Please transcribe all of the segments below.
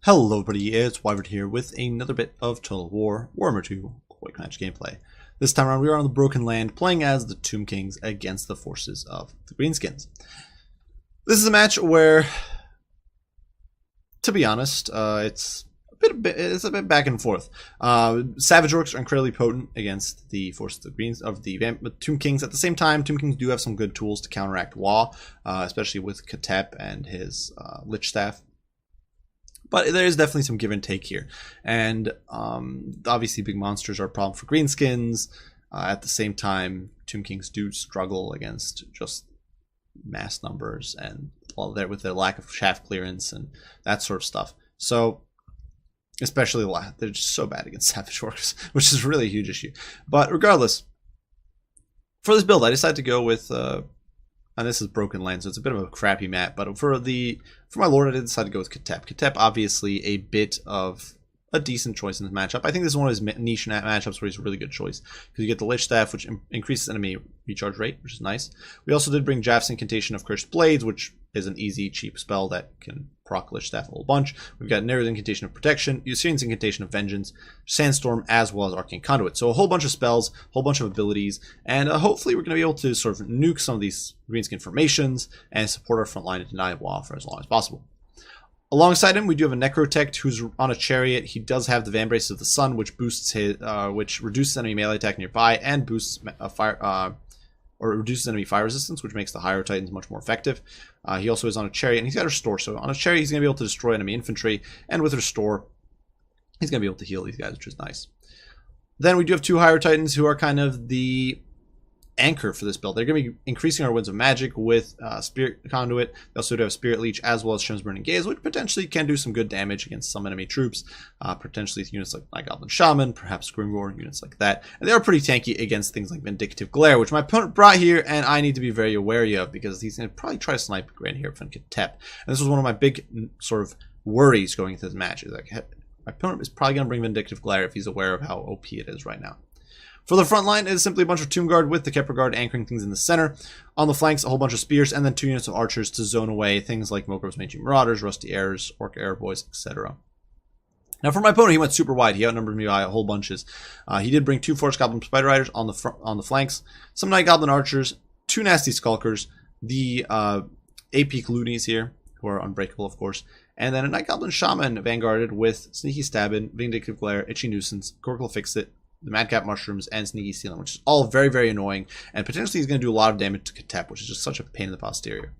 Hello everybody, it's Wyvern here with another bit of Total War Warhammer 2 Quick Match gameplay. This time around we are on the Broken Land playing as the Tomb Kings against the forces of the Greenskins. This is a match where, to be honest, it's a bit back and forth. Savage Orcs are incredibly potent against the forces of the Tomb Kings. At the same time, Tomb Kings do have some good tools to counteract Wa, especially with Katep and his Lich Staff. But there is definitely some give and take here. And obviously big monsters are a problem for Greenskins. At the same time, Tomb Kings do struggle against just mass numbers and with their lack of shaft clearance and that sort of stuff. So, especially they're just so bad against Savage Orcs, which is really a huge issue. But regardless, for this build, I decided to go with... and this is Broken Land, so it's a bit of a crappy map. But for my Lord, I did decide to go with Katep. Katep, obviously, a bit of a decent choice in this matchup. I think this is one of his niche matchups where he's a really good choice. Because you get the Lich Staff, which increases enemy recharge rate, which is nice. We also did bring Jaf's Incantation of Cursed Blades, which is an easy, cheap spell that can proc Lich Staff a whole bunch. We've got Nero's Incantation of Protection, Usirian's Incantation of Vengeance, Sandstorm, as well as Arcane Conduit. So a whole bunch of spells, a whole bunch of abilities, and hopefully we're going to be able to sort of nuke some of these Greenskin formations and support our front line and deny Wa for as long as possible. Alongside him, we do have a Necrotect who's on a chariot. He does have the Vambrace of the Sun, which boosts which reduces enemy melee attack nearby and boosts reduces enemy fire resistance, which makes the higher titans much more effective. He also is on a chariot, and he's got Restore. So on a chariot, he's going to be able to destroy enemy infantry, and with Restore, he's going to be able to heal these guys, which is nice. Then we do have two higher titans who are kind of the anchor for this build. They're going to be increasing our Winds of Magic with Spirit Conduit. They also do have Spirit Leech as well as Shrim's Burning Gaze, which potentially can do some good damage against some enemy troops, potentially units like Night Goblin Shaman, perhaps Grimgor, units like that. And they are pretty tanky against things like Vindictive Glare, which my opponent brought here, and I need to be very wary of because he's going to probably try to snipe Grand here from Katep. And this was one of my big sort of worries going into this match. Is like, my opponent is probably going to bring Vindictive Glare if he's aware of how OP it is right now. For the front line, it is simply a bunch of Tomb Guard with the Kepler Guard anchoring things in the center. On the flanks, a whole bunch of spears, and then 2 units of archers to zone away things like Mogrov's Mangy Marauders, Rusty Airs, Orc Air Boys, etc. Now for my opponent, he went super wide. He outnumbered me by a whole bunches. He did bring 2 Forest Goblin Spider Riders on the flanks, some Night Goblin Archers, 2 Nasty Skulkers, the AP Loonies here, who are unbreakable, of course, and then a Night Goblin Shaman vanguarded with Sneaky Stabbin', Vindictive Glare, Itchy Nuisance, Corkle Fix-It, the Madcap Mushrooms, and Sneaky Stealing, which is all very, very annoying, and potentially he's going to do a lot of damage to Katep, which is just such a pain in the posterior.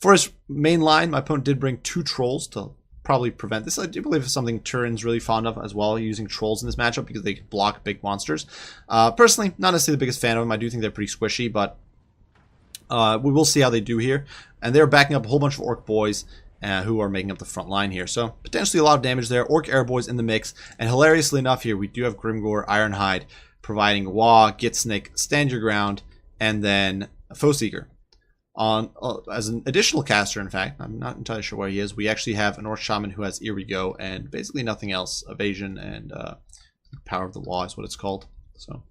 For his main line, my opponent did bring 2 Trolls to probably prevent this. I do believe it's something Turin's really fond of as well, using Trolls in this matchup because they can block big monsters. Personally, not necessarily the biggest fan of them. I do think they're pretty squishy, but we will see how they do here. And they're backing up a whole bunch of Orc Boys, who are making up the front line here. So potentially a lot of damage there. Orc Air Boys in the mix. And hilariously enough here, we do have Grimgor, Ironhide, providing Wa, Gitsnick, Stand Your Ground, and then Foe Seeker. As an additional caster, in fact, I'm not entirely sure where he is, we actually have an Orc Shaman who has Here We Go and basically nothing else. Evasion and Power of the Law is what it's called. So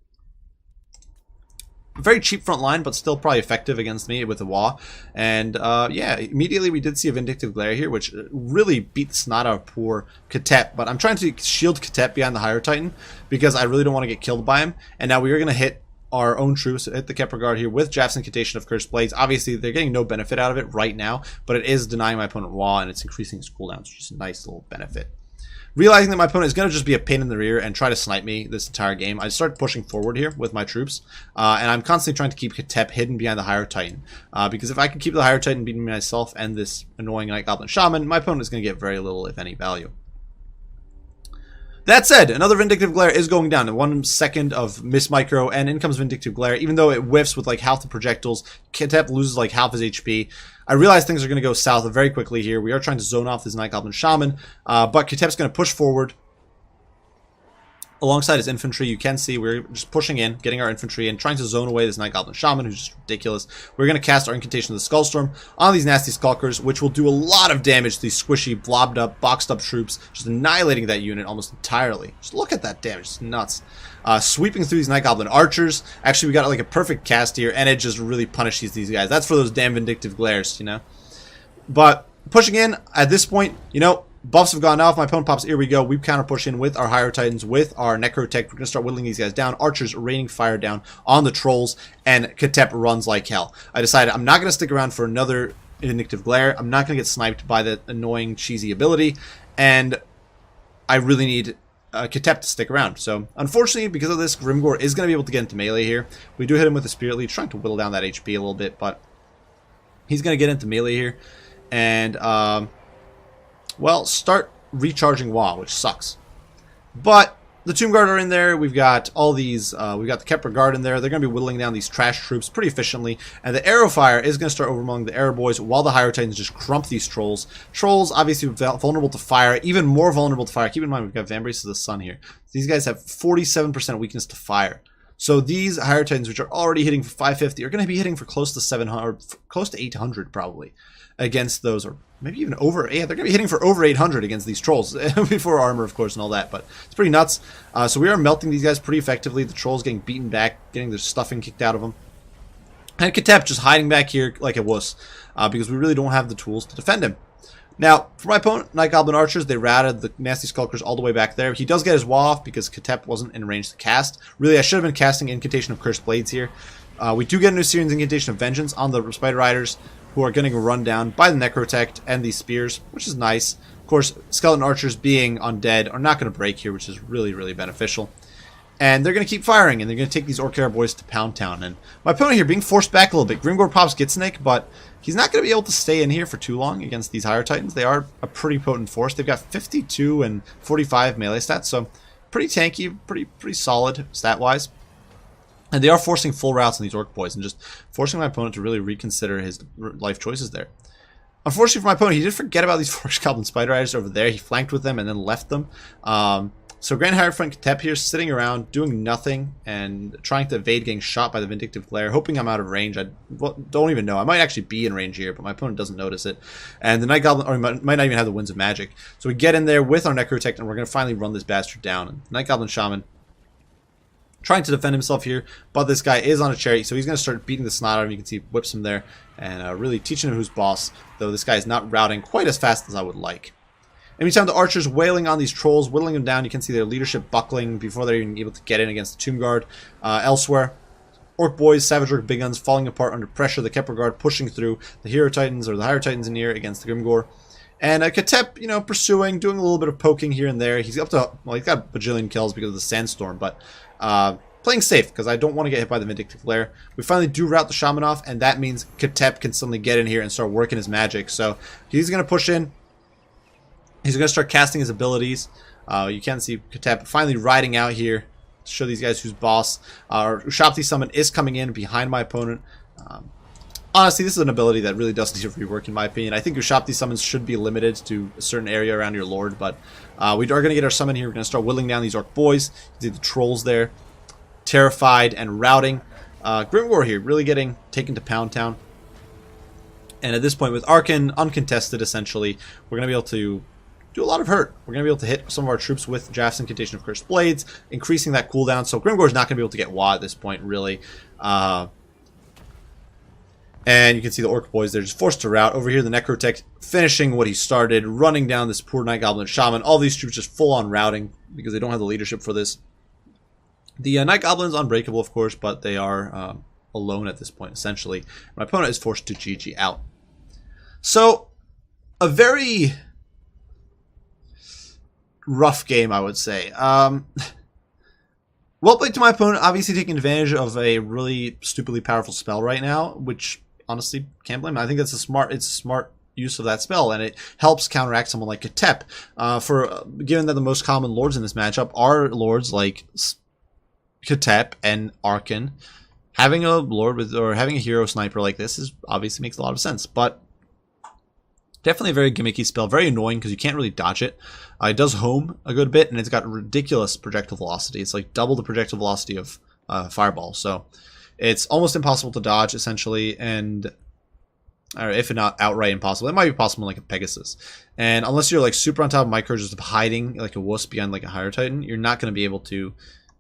very cheap front line, but still probably effective against me with the Wa. And yeah, immediately we did see a Vindictive Glare here, which really beat the snot out of poor Katep. But I'm trying to shield Katep behind the higher Titan because I really don't want to get killed by him. And now we are going to hit our own troops, hit the Kepler Guard here with Jaf's Incantation of Cursed Blades. Obviously, they're getting no benefit out of it right now, but it is denying my opponent Wa, and it's increasing his cooldowns, which is a nice little benefit. Realizing that my opponent is going to just be a pain in the rear and try to snipe me this entire game, I start pushing forward here with my troops. And I'm constantly trying to keep Katep hidden behind the higher Titan. Because if I can keep the higher Titan beating myself and this annoying Night Goblin Shaman, my opponent is going to get very little, if any, value. That said, another Vindictive Glare is going down in 1 second of Miss Micro, and in comes Vindictive Glare. Even though it whiffs with like half the projectiles, Katep loses like half his HP. I realize things are going to go south very quickly here. We are trying to zone off this Night Goblin Shaman, but Katep's going to push forward alongside his infantry. You can see we're just pushing in, getting our infantry in, trying to zone away this Night Goblin Shaman, who's just ridiculous. We're going to cast our Incantation of the Skullstorm on these Nasty Skulkers, which will do a lot of damage to these squishy, blobbed up, boxed up troops, just annihilating that unit almost entirely. Just look at that damage, it's nuts. Sweeping through these Night Goblin Archers. Actually, we got like a perfect cast here, and it just really punishes these guys. That's for those damn Vindictive Glares, you know. But pushing in, at this point, you know, buffs have gone off. My opponent pops. Here we go. We counter push in with our higher titans, with our necrotech. We're gonna start whittling these guys down. Archers raining fire down on the trolls, and Katep runs like hell. I decided I'm not gonna stick around for another Vindictive Glare. I'm not gonna get sniped by that annoying cheesy ability, and I really need Katep to stick around. So unfortunately, because of this, Grimgor is gonna be able to get into melee here. We do hit him with a Spirit Leech, trying to whittle down that HP a little bit, but he's gonna get into melee here, and well, start recharging Wa, which sucks. But the Tomb Guard are in there. We've got all these, we've got the Kepler Guard in there. They're going to be whittling down these trash troops pretty efficiently. And the Arrow Fire is going to start overwhelming the Arrow Boys while the Higher Titans just crump these Trolls. Trolls, obviously vulnerable to fire, even more vulnerable to fire. Keep in mind, we've got Vambrace of the Sun here. These guys have 47% weakness to fire. So these Higher Titans, which are already hitting for 550, are going to be hitting for close to 700, close to 800 probably against those, or maybe even over. Yeah, they're going to be hitting for over 800 against these Trolls before armor, of course, and all that. But it's pretty nuts. So we are melting these guys pretty effectively. The Trolls getting beaten back, getting their stuffing kicked out of them. And Katep just hiding back here like a wuss because we really don't have the tools to defend him. Now, for my opponent, Night Goblin Archers, they routed the Nasty Skulkers all the way back there. He does get his wall off because Katep wasn't in range to cast. Really, I should have been casting Incantation of Cursed Blades here. We do get a new Syrian's Incantation of Vengeance on the Spider Riders, who are getting run down by the Necrotect and these spears, which is nice. Of course, Skeleton Archers being undead are not going to break here, which is really, really beneficial. And they're going to keep firing, and they're going to take these Orc boys to Pound Town. And my opponent here being forced back a little bit. Grimgor pops Gitsnake, but he's not going to be able to stay in here for too long against these Higher Titans. They are a pretty potent force. They've got 52 and 45 melee stats, so pretty tanky, pretty solid stat-wise. And they are forcing full routes on these Orc boys and just forcing my opponent to really reconsider his life choices there. Unfortunately for my opponent, he did forget about these Forest Goblin Spider Riders over there. He flanked with them and then left them. So Grand Hierophant Katep here sitting around doing nothing and trying to evade getting shot by the Vindictive Glare, hoping I'm out of range. I don't even know. I might actually be in range here, but my opponent doesn't notice it. And the Night Goblin, or he might not even have the Winds of Magic. So we get in there with our Necrotect, and we're going to finally run this bastard down. And Night Goblin Shaman trying to defend himself here, but this guy is on a chariot, so he's going to start beating the snot out of him. You can see whips him there and really teaching him who's boss, though this guy is not routing quite as fast as I would like. Anytime the Archers wailing on these Trolls, whittling them down, you can see their leadership buckling before they're even able to get in against the Tomb Guard. Elsewhere, Orc Boys, Savage Orc Big Guns falling apart under pressure, the Kepler Guard pushing through the Hero Titans, or the Higher Titans in here against the Grimgor. And Katep, you know, pursuing, doing a little bit of poking here and there. He's up to, well, he's got a bajillion kills because of the Sandstorm, but playing safe because I don't want to get hit by the Vindictive Glare. We finally do route the Shaman off, and that means Katep can suddenly get in here and start working his magic. So he's going to push in. He's going to start casting his abilities. You can see Katep finally riding out here to show these guys who's boss. Our Ushapti Summon is coming in behind my opponent. Honestly, this is an ability that really does need to rework, in my opinion. I think Ushapti Summons should be limited to a certain area around your Lord, but we are going to get our summon here. We're going to start whittling down these Orc Boys. You see the Trolls there, terrified and routing. Grimgor here, really getting taken to Pound Town. And at this point, with Arkan uncontested, essentially, we're going to be able to do a lot of hurt. We're going to be able to hit some of our troops with Jaff's Incantation of Cursed Blades, increasing that cooldown. So Grimgor is not going to be able to get Wa at this point, really. And you can see the Orc Boys, they're just forced to rout. Over here, the Necrotech finishing what he started, running down this poor Night Goblin Shaman. All these troops just full-on routing because they don't have the leadership for this. The Night Goblin is unbreakable, of course, but they are alone at this point, essentially. My opponent is forced to GG out. So, a very rough game, I would say. Well played to my opponent, obviously taking advantage of a really stupidly powerful spell right now, which honestly can't blame him. I think that's a smart use of that spell, and it helps counteract someone like Katep. Given that the most common lords in this matchup are lords like Katep and Arkan, having a lord with, or having a hero sniper like this is obviously makes a lot of sense, but definitely a very gimmicky spell, very annoying because you can't really dodge it. It does home a good bit, and it's got ridiculous projectile velocity. It's like double the projectile velocity of Fireball, so it's almost impossible to dodge, essentially, and or if not outright impossible, it might be possible like a Pegasus. And unless you're like super on top of micro, just hiding like a wuss behind like a Higher Titan, you're not going to be able to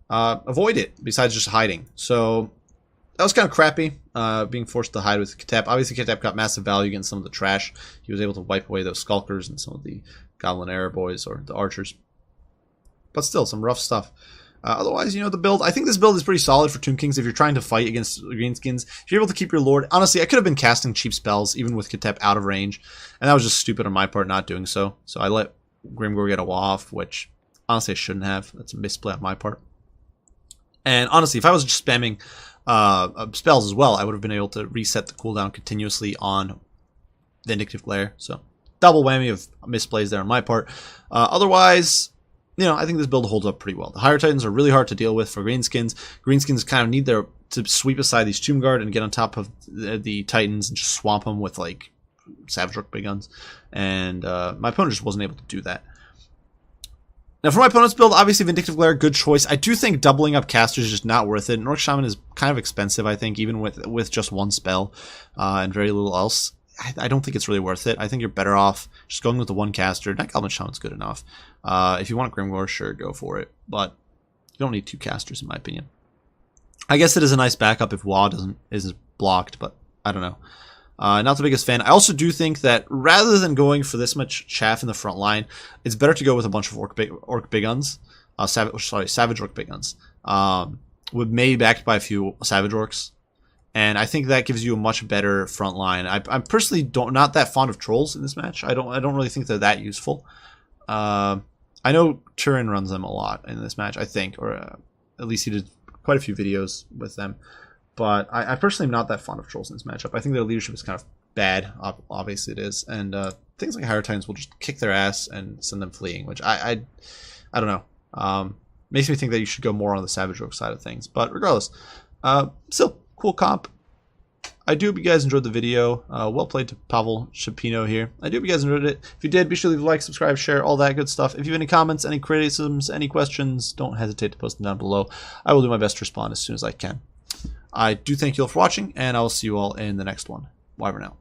avoid it, besides just hiding. So that was kind of crappy, being forced to hide with Katep. Obviously, Katep got massive value against some of the trash. He was able to wipe away those Skulkers and some of the Goblin Arrow Boys or the Archers. But still, some rough stuff. Otherwise, you know, the build, I think this build is pretty solid for Tomb Kings if you're trying to fight against Greenskins. If you're able to keep your Lord, honestly, I could have been casting cheap spells, even with Ketep out of range, and that was just stupid on my part not doing so. So I let Grimgor get a off, which honestly I shouldn't have. That's a misplay on my part. And honestly, if I was just spamming spells as well, I would have been able to reset the cooldown continuously on Vindictive Glare. So double whammy of misplays there on my part. Otherwise, you know, I think this build holds up pretty well. The higher Titans are really hard to deal with for Greenskins. Greenskins kind of need to sweep aside these Tomb Guard and get on top of the Titans and just swamp them with like Savage Rook big guns. And my opponent just wasn't able to do that. Now for my opponent's build, obviously Vindictive Glare, good choice. I do think doubling up casters is just not worth it. Orc Shaman is kind of expensive, I think, even with just one spell and very little else. I don't think it's really worth it. I think you're better off just going with the one caster. Night Goblin Shaman's good enough. If you want Grimgor, sure, go for it. But you don't need two casters, in my opinion. I guess it is a nice backup if Wa isn't blocked, but I don't know. Not the biggest fan. I also do think that rather than going for this much chaff in the front line, it's better to go with a bunch of Orc Big Guns. Savage Orc Big Guns. Maybe backed by a few Savage Orcs. And I think that gives you a much better front line. I'm personally not that fond of trolls in this match. I don't really think they're that useful. I know Turin runs them a lot in this match, I think, or at least he did quite a few videos with them. But I personally am not that fond of trolls in this matchup. I think their leadership is kind of bad. Obviously it is, and things like Higher Titans will just kick their ass and send them fleeing, which I don't know. Makes me think that you should go more on the Savage Rook side of things. But regardless, still. Cool comp. I do hope you guys enjoyed the video. Well played to Pavel Shapino here. I do hope you guys enjoyed it. If you did, be sure to leave a like, subscribe, share, all that good stuff. If you have any comments, any criticisms, any questions, don't hesitate to post them down below. I will do my best to respond as soon as I can. I do thank you all for watching, and I will see you all in the next one. Wyvern out.